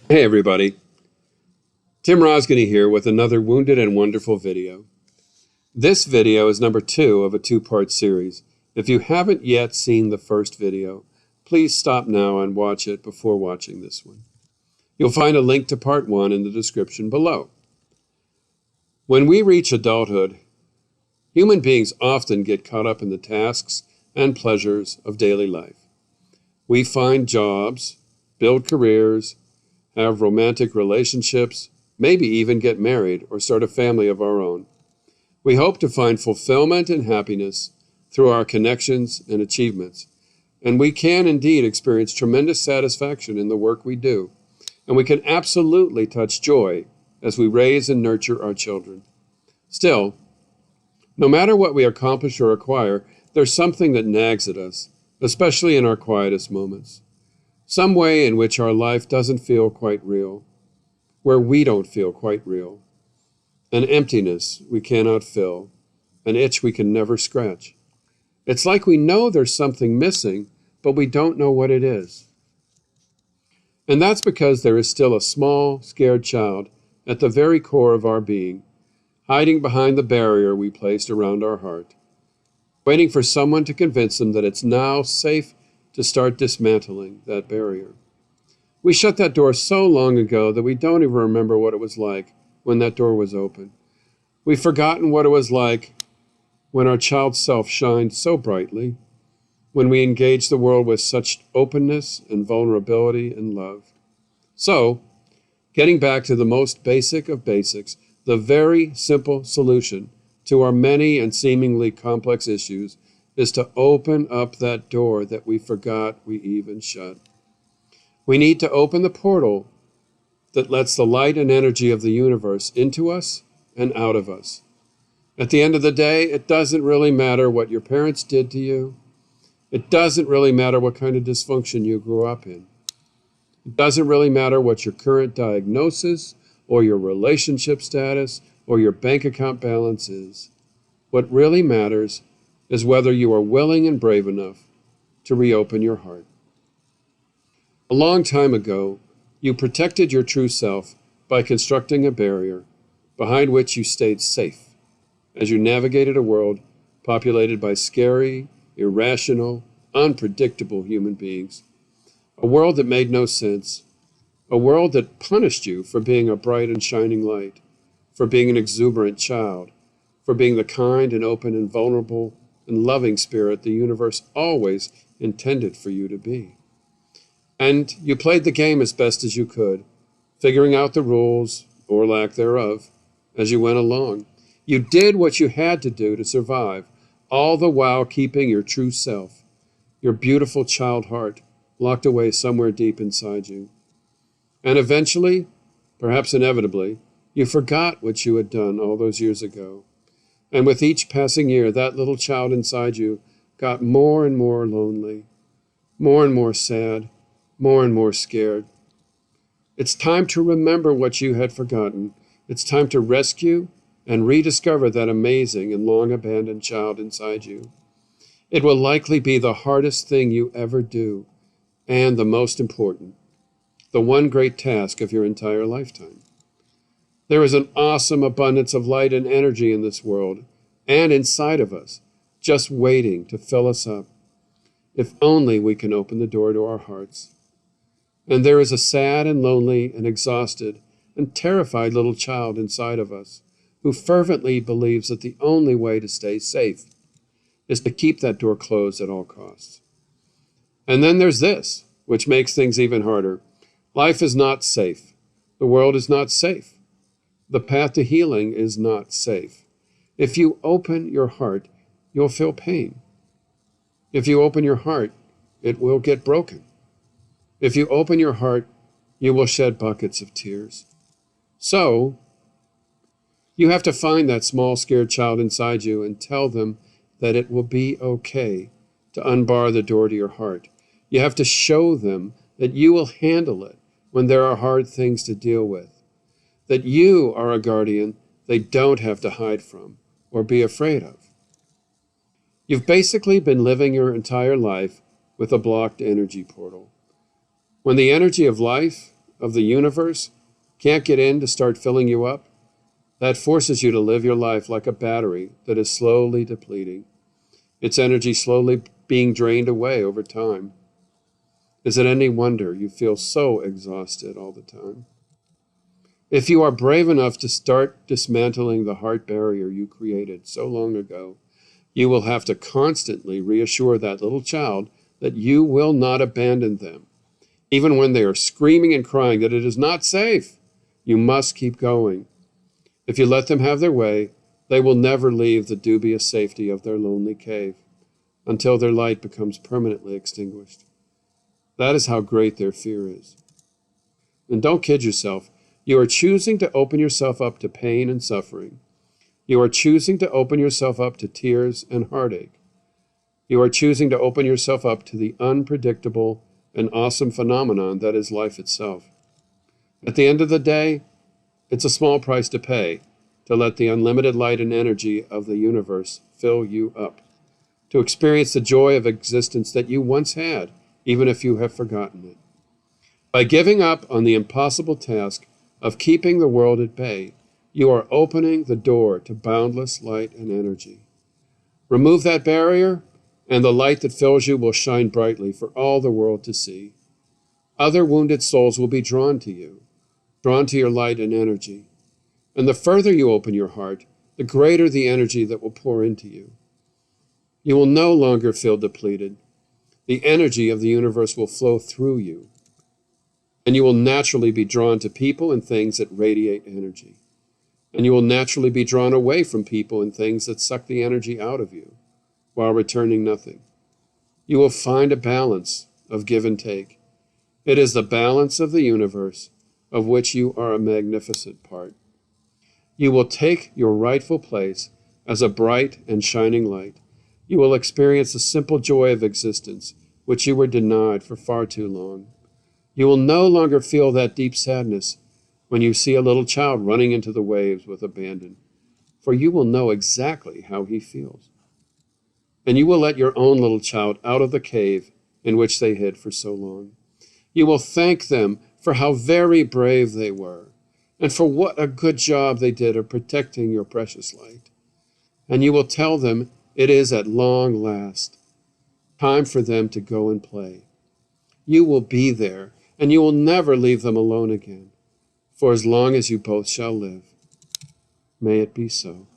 Hey everybody, Tim Rosgany here with another Wounded and Wonderful video. This video is number 2 of a 2-part series. If you haven't yet seen the first video, please stop now and watch it before watching this one. You'll find a link to part 1 in the description below. When we reach adulthood, human beings often get caught up in the tasks and pleasures of daily life. We find jobs, build careers, have romantic relationships, maybe even get married or start a family of our own. We hope to find fulfillment and happiness through our connections and achievements. And we can indeed experience tremendous satisfaction in the work we do. And we can absolutely touch joy as we raise and nurture our children. Still, no matter what we accomplish or acquire, there's something that nags at us, especially in our quietest moments. Some way in which our life doesn't feel quite real, where we don't feel quite real. An emptiness we cannot fill, an itch we can never scratch. It's like we know there's something missing, but we don't know what it is. And that's because there is still a small, scared child at the very core of our being, hiding behind the barrier we placed around our heart, waiting for someone to convince them that it's now safe to start dismantling that barrier. We shut that door so long ago that we don't even remember what it was like when that door was open. We've forgotten what it was like when our child self shined so brightly, when we engaged the world with such openness and vulnerability and love. So, getting back to the most basic of basics, the very simple solution to our many and seemingly complex issues is to open up that door that we forgot we even shut. We need to open the portal that lets the light and energy of the universe into us and out of us. At the end of the day, it doesn't really matter what your parents did to you. It doesn't really matter what kind of dysfunction you grew up in. It doesn't really matter what your current diagnosis or your relationship status or your bank account balance is. What really matters is whether you are willing and brave enough to reopen your heart. A long time ago, you protected your true self by constructing a barrier behind which you stayed safe as you navigated a world populated by scary, irrational, unpredictable human beings. A world that made no sense. A world that punished you for being a bright and shining light, for being an exuberant child, for being the kind and open and vulnerable and loving spirit the universe always intended for you to be. And you played the game as best as you could, figuring out the rules, or lack thereof, as you went along. You did what you had to do to survive, all the while keeping your true self, your beautiful child heart, locked away somewhere deep inside you. And eventually, perhaps inevitably, you forgot what you had done all those years ago. And with each passing year, that little child inside you got more and more lonely, more and more sad, more and more scared. It's time to remember what you had forgotten. It's time to rescue and rediscover that amazing and long-abandoned child inside you. It will likely be the hardest thing you ever do, and the most important, the one great task of your entire lifetime. There is an awesome abundance of light and energy in this world and inside of us, just waiting to fill us up. If only we can open the door to our hearts. And there is a sad and lonely and exhausted and terrified little child inside of us who fervently believes that the only way to stay safe is to keep that door closed at all costs. And then there's this, which makes things even harder. Life is not safe. The world is not safe. The path to healing is not safe. If you open your heart, you'll feel pain. If you open your heart, it will get broken. If you open your heart, you will shed buckets of tears. So, you have to find that small, scared child inside you and tell them that it will be okay to unbar the door to your heart. You have to show them that you will handle it when there are hard things to deal with. That you are a guardian they don't have to hide from or be afraid of. You've basically been living your entire life with a blocked energy portal. When the energy of life, of the universe can't get in to start filling you up, that forces you to live your life like a battery that is slowly depleting, its energy slowly being drained away over time. Is it any wonder you feel so exhausted all the time? If you are brave enough to start dismantling the heart barrier you created so long ago, you will have to constantly reassure that little child that you will not abandon them. Even when they are screaming and crying that it is not safe, you must keep going. If you let them have their way, they will never leave the dubious safety of their lonely cave until their light becomes permanently extinguished. That is how great their fear is. And don't kid yourself. You are choosing to open yourself up to pain and suffering. You are choosing to open yourself up to tears and heartache. You are choosing to open yourself up to the unpredictable and awesome phenomenon that is life itself. At the end of the day, it's a small price to pay to let the unlimited light and energy of the universe fill you up, to experience the joy of existence that you once had, even if you have forgotten it. By giving up on the impossible task of keeping the world at bay, you are opening the door to boundless light and energy. Remove that barrier, and the light that fills you will shine brightly for all the world to see. Other wounded souls will be drawn to you, drawn to your light and energy. And the further you open your heart, the greater the energy that will pour into you. You will no longer feel depleted. The energy of the universe will flow through you, and you will naturally be drawn to people and things that radiate energy. And you will naturally be drawn away from people and things that suck the energy out of you while returning nothing. You will find a balance of give and take. It is the balance of the universe of which you are a magnificent part. You will take your rightful place as a bright and shining light. You will experience the simple joy of existence, which you were denied for far too long. You will no longer feel that deep sadness when you see a little child running into the waves with abandon, for you will know exactly how he feels. And you will let your own little child out of the cave in which they hid for so long. You will thank them for how very brave they were, and for what a good job they did of protecting your precious light. And you will tell them it is at long last time for them to go and play. You will be there, and you will never leave them alone again, for as long as you both shall live. May it be so.